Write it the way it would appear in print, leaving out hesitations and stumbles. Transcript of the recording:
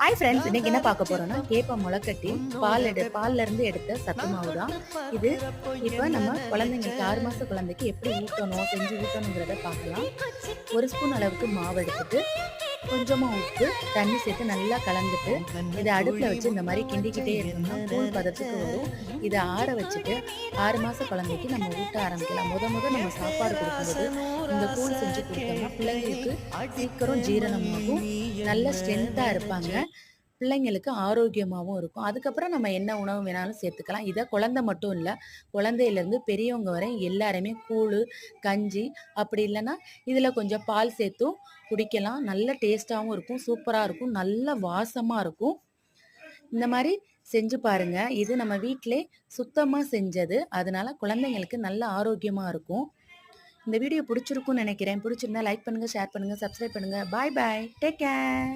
Hi friends, இன்னைக்கு என்ன பார்க்க போறோம்னா கேப்பை முளைக்கட்டி பால்ல இருந்து எடுத்த சத்து மாவு தான் இது. இப்போ நம்ம குழந்தைங்களுக்கு 6 மாச குழந்தைக்கு எப்படி ஊட்டணும், செஞ்சு ஊட்டணுங்கிறத பார்க்கலாம். 1 ஸ்பூன் அளவுக்கு மாவு எடுத்துட்டு கொஞ்சமா உப்பு தண்ணி சேர்த்து நல்லா கலந்துட்டு இதை அடுப்புல வச்சு இந்த மாதிரி கிண்டிக்கிட்டே இருந்தோம்னா கூழ் பதத்துக்கு வரும். இதை ஆற வச்சுட்டு 6 மாச குழந்தைக்கு நம்ம ஊட்ட ஆரம்பிக்கலாம். முத நம்ம சாப்பாடு கொடுக்கும்போது இந்த கூழ் செஞ்சு கொடுத்தோம்னா பிள்ளைங்களுக்கு சீக்கிரம் ஜீரணமாகும், நல்ல ஸ்ட்ரென்த்தா இருப்பாங்க, பிள்ளைங்களுக்கு ஆரோக்கியமாகவும் இருக்கும். அதுக்கப்புறம் நம்ம என்ன உணவு வேணாலும் சேர்த்துக்கலாம். இதை குழந்தை மட்டும் இல்லை, குழந்தையிலேருந்து பெரியவங்க வரை எல்லாருமே கூழ், கஞ்சி, அப்படி இல்லைன்னா இதில் கொஞ்சம் பால் சேர்த்தும் குடிக்கலாம். நல்ல டேஸ்ட்டாகவும் இருக்கும், சூப்பராக இருக்கும், நல்ல வாசமாக இருக்கும். இந்த மாதிரி செஞ்சு பாருங்க. இது நம்ம வீட்டிலே சுத்தமாக செஞ்சது, அதனால குழந்தைங்களுக்கு நல்ல ஆரோக்கியமாக இருக்கும். இந்த வீடியோ பிடிச்சிருக்கும்னு நினைக்கிறேன். பிடிச்சிருந்தா லைக் பண்ணுங்கள், ஷேர் பண்ணுங்கள், சப்ஸ்கிரைப் பண்ணுங்கள். பாய் பாய், டேக் கேர்.